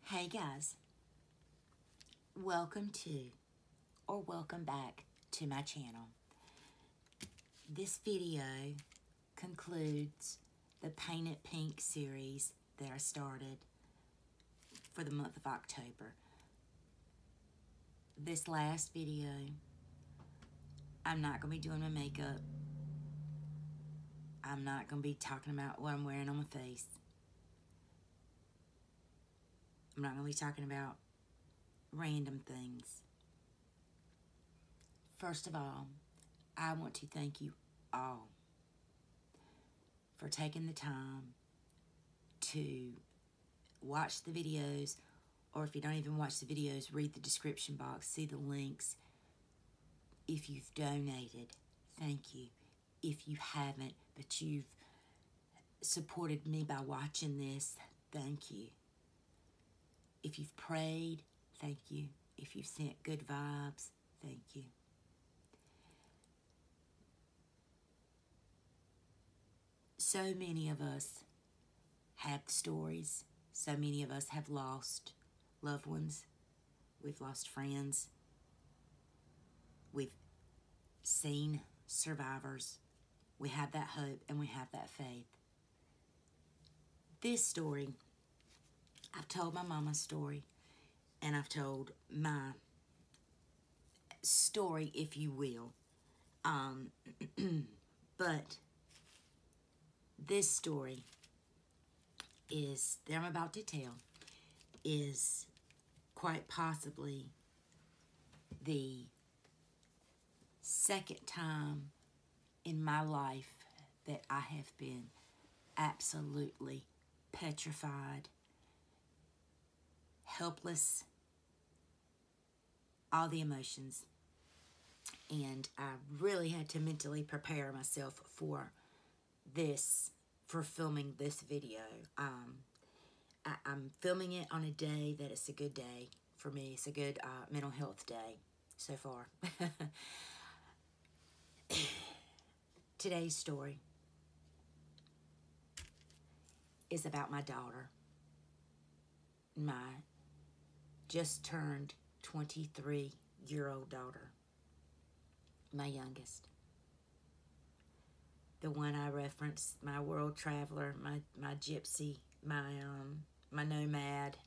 Hey guys, welcome to or welcome back to my channel. This video concludes the Paint It Pink series that I started for the month of October. This last video, I'm not going to be doing my makeup. I'm not going to be talking about what I'm wearing on my face. I'm not going to be talking about random things. First of all, I want to thank you all for taking the time to watch the videos, or if you don't even watch the videos, read the description box, see the links. If you've donated, thank you. If you haven't, but you've supported me by watching this, thank you. If you've prayed, thank you. If you've sent good vibes, thank you. So many of us have stories. So many of us have lost loved ones. We've lost friends. We've seen survivors. We have that hope and we have that faith. This story, I've told my mama's story, and I've told my story, if you will. But this story that I'm about to tell is quite possibly the second time in my life that I have been absolutely petrified, helpless, all the emotions. And I really had to mentally prepare myself for filming this video. I'm filming it on a day that it's a good day for me. It's a good mental health day so far. Today's story is about my daughter, my just turned 23-year-old daughter, my youngest. The one I referenced, my world traveler, my gypsy, my nomad.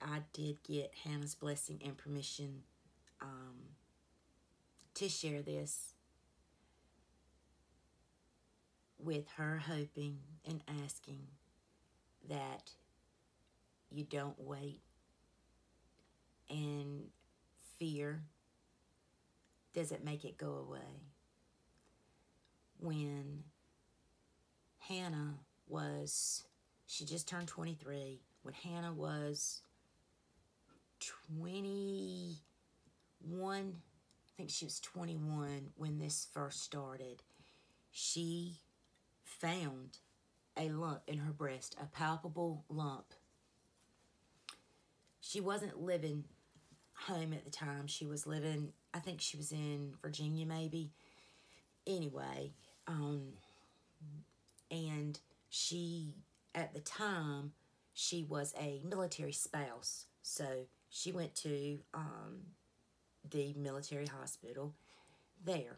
I did get Hannah's blessing and permission to share this with her, hoping and asking that you don't wait and fear doesn't make it go away. When Hannah she just turned 23. When Hannah was 21, I think she was 21 when this first started, she found a lump in her breast, a palpable lump. She wasn't living home at the time. She was living, I think she was in Virginia maybe. Anyway, and she, at the time, she was a military spouse. So she went to the military hospital there.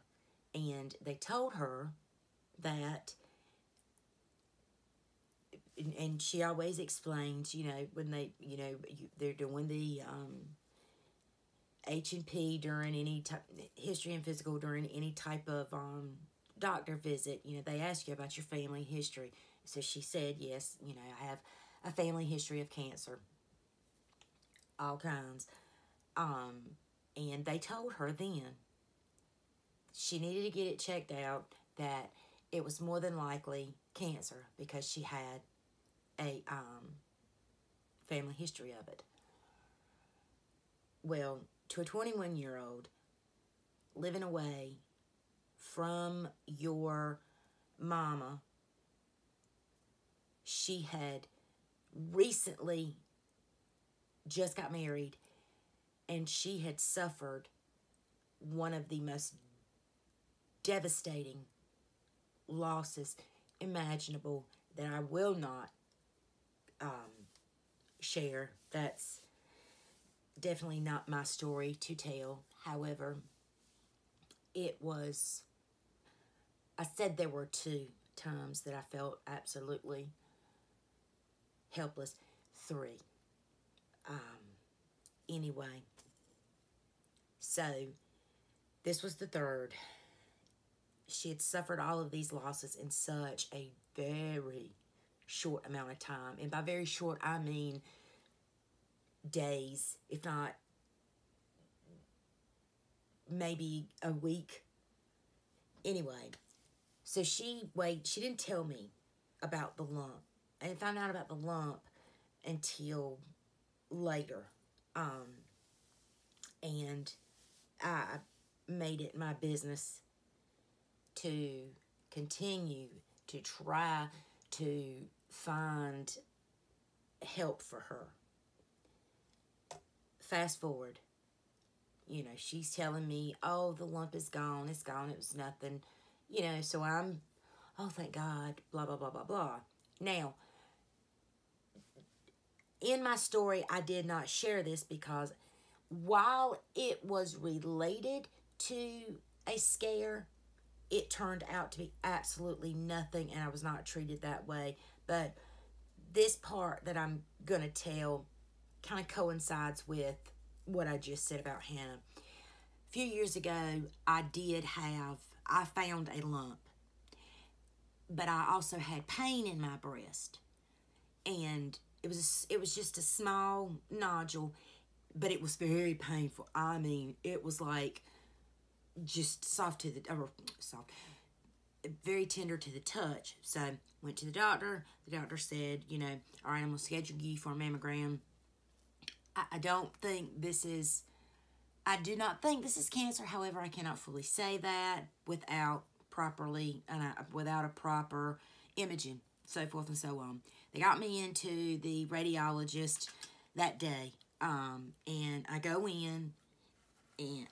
And they told her that, and she always explains, when they're doing the H&P during any type, history and physical during any type of doctor visit, they ask you about your family history. So she said, yes, I have a family history of cancer, all kinds. And they told her then she needed to get it checked out, that it was more than likely cancer because she had a family history of it. Well, to a 21-year-old living away from your mama, she had recently just got married, and she had suffered one of the most devastating losses imaginable that I will not share. That's definitely not my story to tell. However, it was, I said there were 2 times that I felt absolutely helpless. 3. Anyway, so this was the 3rd. She had suffered all of these losses in such a very short amount of time. And by very short, I mean days, if not maybe a week. Anyway, so she didn't tell me about the lump. I didn't find out about the lump until later. And I made it my business to continue to try to find help for her. Fast forward, you know, she's telling me, oh, the lump is gone, it's gone, it was nothing, you know, so I'm, oh, thank God, blah, blah, blah, blah, blah. Now, in my story, I did not share this because while it was related to a scare, it turned out to be absolutely nothing, and I was not treated that way. But this part that I'm going to tell kind of coincides with what I just said about Hannah. A few years ago, I found a lump, but I also had pain in my breast, and it was just a small nodule, but it was very painful. I mean, it was like just very tender to the touch. So went to the doctor. The doctor said, you know, all right, I'm gonna schedule you for a mammogram. I do not think this is cancer. However, I cannot fully say that without a proper imaging, so forth and so on. They got me into the radiologist that day, and I go in, and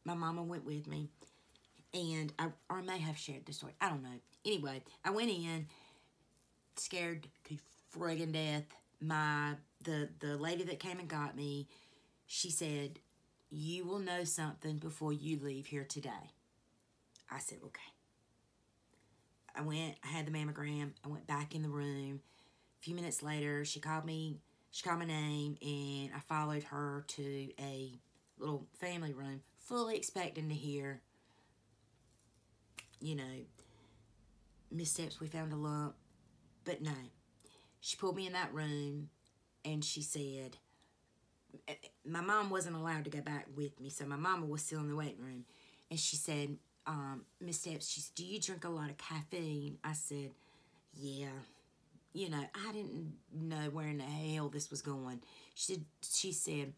my mama went with me, and I may have shared the story, I don't know. Anyway, I went in, scared to friggin' death. The lady that came and got me, she said, you will know something before you leave here today. I said, okay. I had the mammogram, I went back in the room. A few minutes later, she called my name, and I followed her to a little family room, fully expecting to hear, you know, Miss Steps, we found a lump. But no. She pulled me in that room, and she said, my mom wasn't allowed to go back with me, so my mama was still in the waiting room. And she said, Miss Steps, do you drink a lot of caffeine? I said, yeah. You know, I didn't know where in the hell this was going. She said,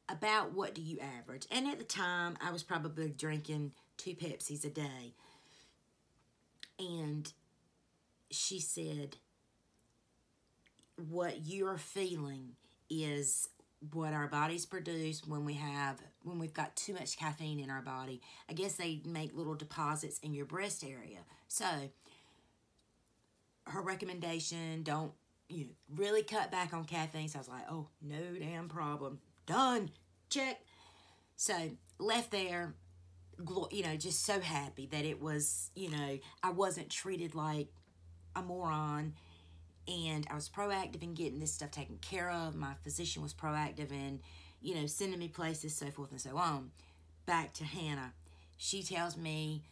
about what do you average? And at the time, I was probably drinking 2 Pepsis a day. And she said, what you're feeling is what our bodies produce when we've got too much caffeine in our body. I guess they make little deposits in your breast area. So her recommendation, don't, you know, really cut back on caffeine. So I was like, oh, no damn problem. Done. Check. So left there, you know, just so happy that it was, you know, I wasn't treated like a moron, and I was proactive in getting this stuff taken care of. My physician was proactive in, you know, sending me places, so forth and so on. Back to Hannah. She tells me,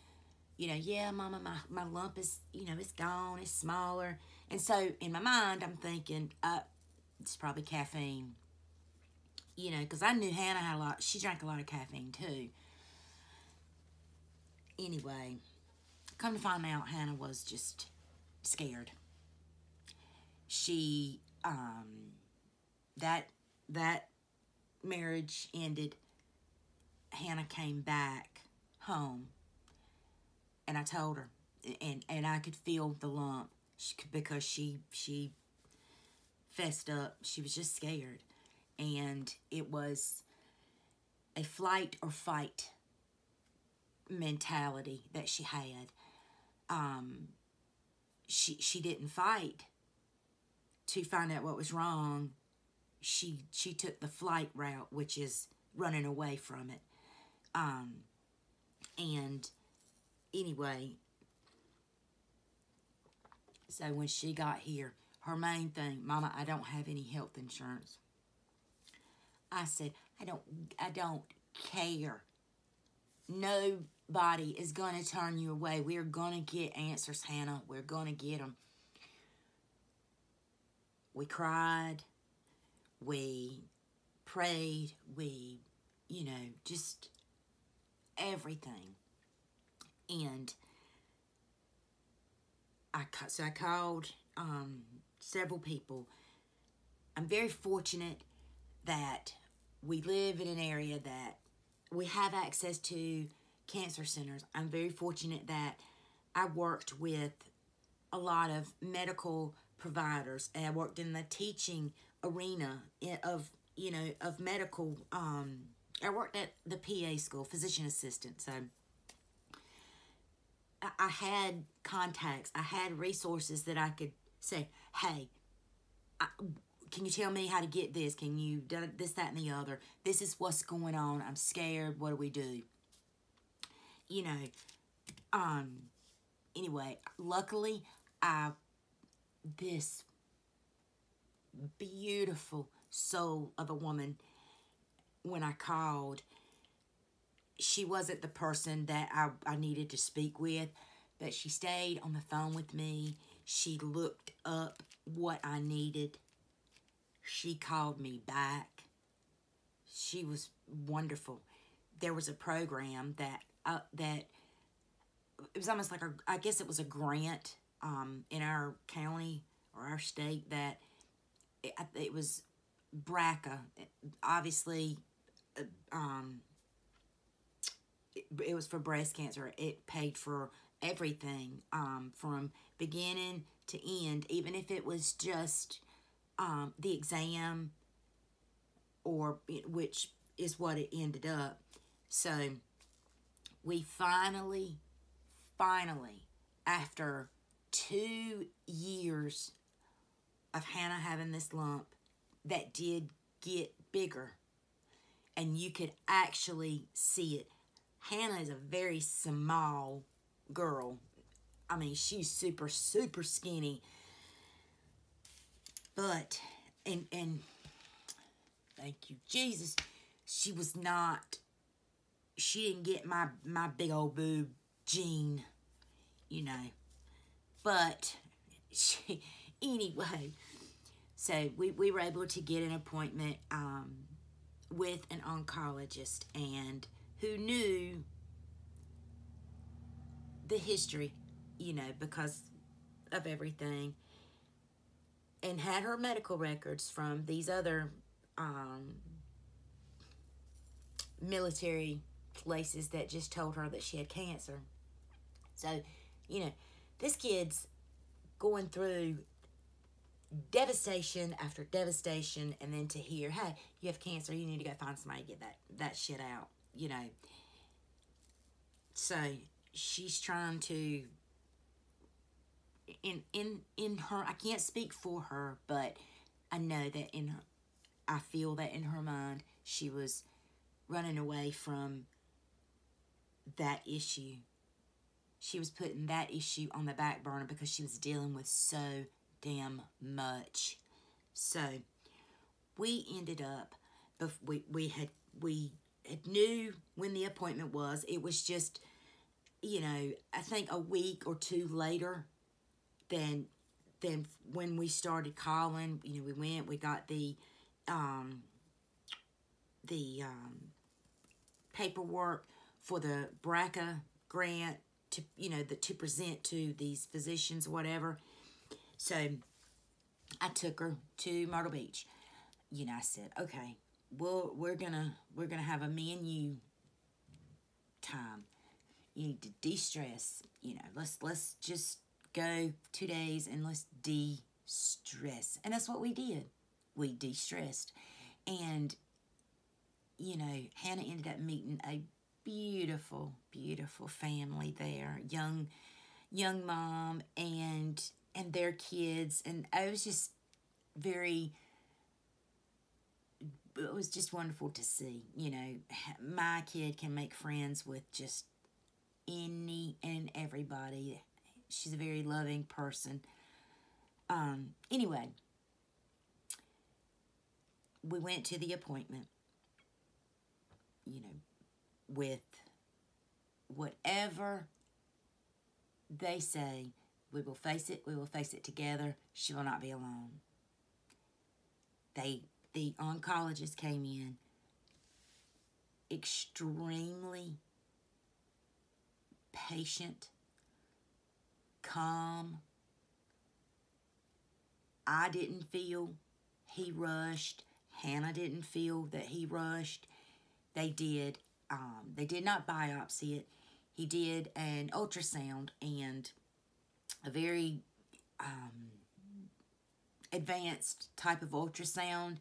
you know, yeah, Mama, my lump is, you know, it's gone, it's smaller. And so in my mind, I'm thinking, it's probably caffeine. You know, because I knew Hannah she drank a lot of caffeine too. Anyway, come to find out, Hannah was just scared. She, that marriage ended. Hannah came back home, and I told her, and I could feel the lump because she fessed up. She was just scared, and it was a flight or fight mentality that she had. she didn't fight to find out what was wrong. She took the flight route, which is running away from it. And anyway, so when she got here, her main thing, Mama, I don't have any health insurance. I said, I don't care. Nobody is going to turn you away. We're going to get answers, Hannah. We're going to get them. We cried. We prayed. We, just everything. And I called several people. I'm very fortunate that we live in an area that we have access to cancer centers. I'm very fortunate that I worked with a lot of medical providers, and I worked in the teaching arena of medical. I worked at the PA school, physician assistant, so I had contacts, I had resources that I could say, hey, can you tell me how to get this? Can you do this, that, and the other? This is what's going on. I'm scared. What do we do? Anyway, luckily, this beautiful soul of a woman, when I called, she wasn't the person that I needed to speak with, but she stayed on the phone with me. She looked up what I needed. She called me back. She was wonderful. There was a program that it was almost like I guess it was a grant in our county or our state that it was BRCA. Obviously, it was for breast cancer. It paid for everything from beginning to end, even if it was just the exam, or which is what it ended up. So we finally, after 2 years of Hannah having this lump that did get bigger, and you could actually see it. Hannah is a very small girl. I mean, she's super, super skinny. But, and thank you, Jesus, she didn't get my big old boob gene, But, anyway, so we were able to get an appointment with an oncologist, and who knew the history, because of everything, and had her medical records from these other military places that just told her that she had cancer. So, this kid's going through devastation after devastation, and then to hear, hey, you have cancer, you need to go find somebody to get that shit out, So she's trying to, in her, I can't speak for her, but I know that I feel that in her mind, she was running away from that issue. She was putting that issue on the back burner because she was dealing with so damn much. So we ended up, we had knew when the appointment was. It was just, I think a week or two later than when we started calling. We got the paperwork for the BRCA grant to present to these physicians or whatever. So I took her to Myrtle Beach. I said, okay, well, we're gonna have a me and you time. You need to de-stress. Let's just go 2 days and let's de-stress. And that's what we did. We de-stressed. And, Hannah ended up meeting a beautiful, beautiful family there. Young mom and and their kids. And it was just it was just wonderful to see. You know, my kid can make friends with just any and everybody. She's a very loving person. Anyway, we went to the appointment, you know, with whatever they say. We will face it. We will face it together. She will not be alone. The oncologist came in extremely patient, calm. I didn't feel he rushed. Hannah didn't feel that he rushed. They did not biopsy it. He did an ultrasound, and a very advanced type of ultrasound,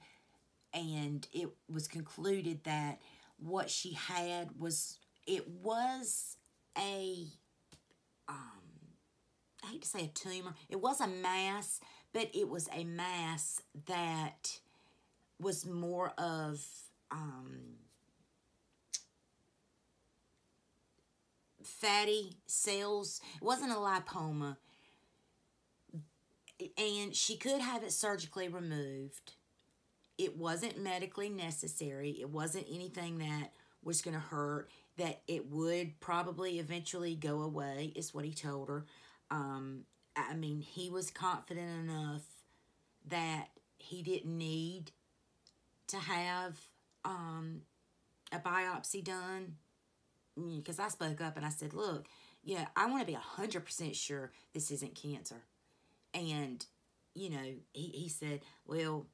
and it was concluded that what she had was a I hate to say a tumor. It was a mass, but it was a mass that was more of fatty cells. It wasn't a lipoma. And she could have it surgically removed. It wasn't medically necessary. It wasn't anything that was going to hurt. That it would probably eventually go away, is what he told her. I mean, he was confident enough that he didn't need to have a biopsy done. Because I spoke up and I said, look, yeah, I want to be 100% sure this isn't cancer. And, you know, he said, well,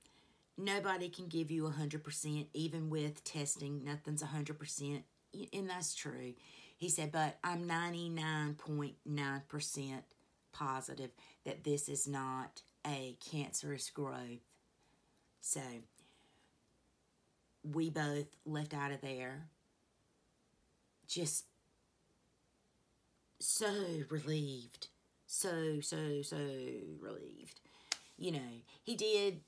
nobody can give you 100%, even with testing. Nothing's 100%. And that's true. He said, but I'm 99.9% positive that this is not a cancerous growth. So, we both left out of there just so relieved. So relieved. You know, he did,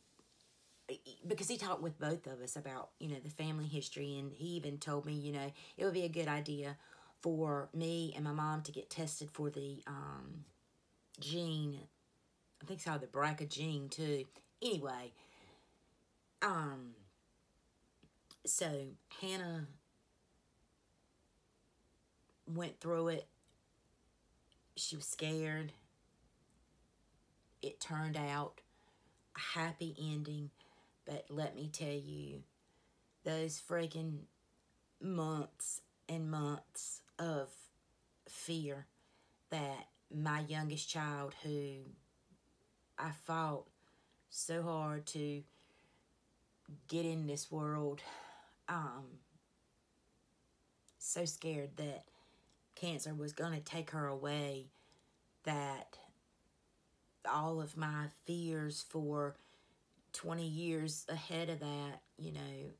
because he talked with both of us about, you know, the family history, and he even told me, you know, it would be a good idea for me and my mom to get tested for the gene. I think it's called the BRCA gene too. Anyway, so Hannah went through it. She was scared. It turned out a happy ending, but let me tell you, those friggin' months and months of fear that my youngest child, who I fought so hard to get in this world, so scared that cancer was going to take her away, that all of my fears for 20 years ahead of that, you know,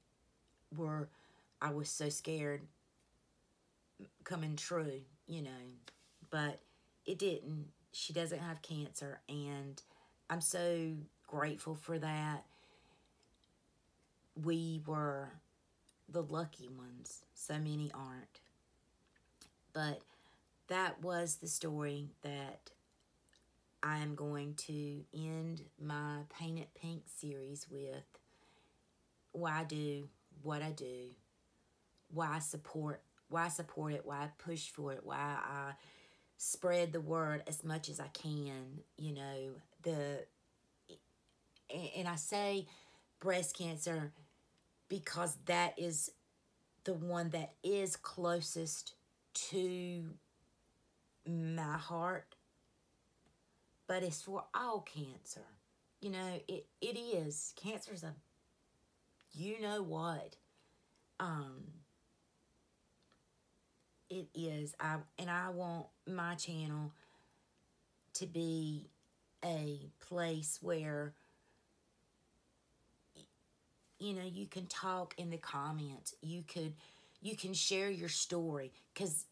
I was so scared coming true, you know, but it didn't. She doesn't have cancer, and I'm so grateful for that. We were the lucky ones. So many aren't. But that was the story that I am going to end my Paint It Pink series with. Why I do what I do, why I support it, why I push for it, why I spread the word as much as I can, you know, and I say breast cancer because that is the one that is closest to my heart, but it's for all cancer. You know, it is. Cancer's a you know what. It is. I want my channel to be a place where, you know, you can talk in the comments. You can share your story, because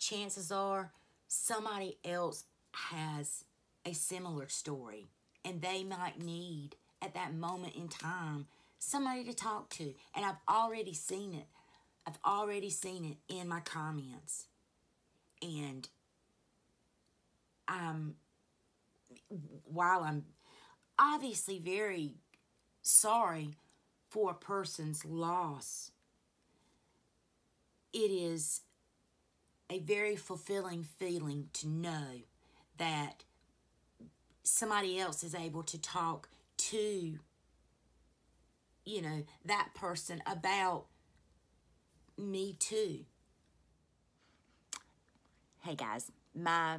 chances are somebody else has a similar story, and they might need, at that moment in time, somebody to talk to. And I've already seen it. I've already seen it in my comments. And while I'm obviously very sorry for a person's loss, it is a very fulfilling feeling to know that somebody else is able to talk to, you know, that person about me too. Hey guys, my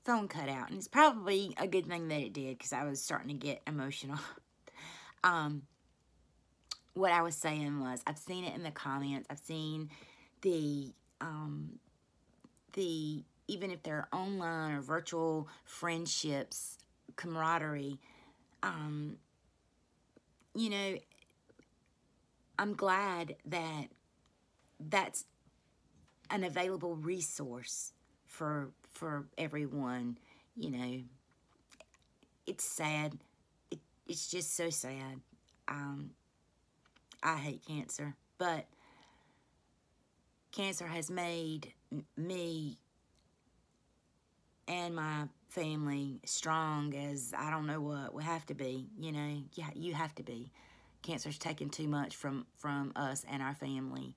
phone cut out, and it's probably a good thing that it did, because I was starting to get emotional. What I was saying was, I've seen it in the comments. I've seen the even if they're online or virtual friendships, camaraderie, you know, I'm glad that that's an available resource for everyone. You know, it's sad. It's just so sad. I hate cancer, but cancer has made me and my family strong as I don't know what. We have to be, you know. Yeah, you have to be. Cancer's taken too much from us and our family.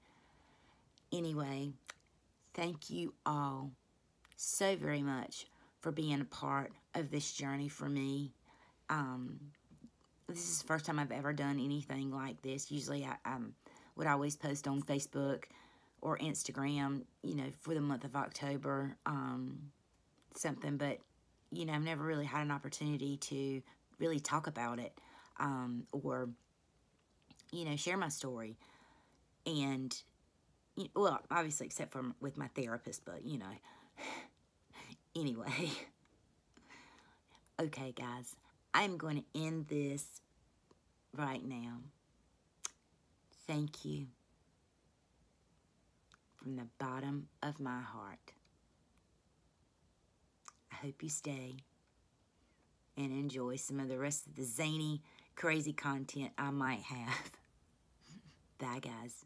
Anyway, thank you all so very much for being a part of this journey for me. This is the first time I've ever done anything like this. Usually I would always post on Facebook or Instagram, you know, for the month of October, something, but, you know, I've never really had an opportunity to really talk about it, or, you know, share my story. And, well, obviously, except for with my therapist, but, you know, anyway. Okay, guys, I'm going to end this right now. Thank you from the bottom of my heart. I hope you stay and enjoy some of the rest of the zany, crazy content I might have. Bye, guys.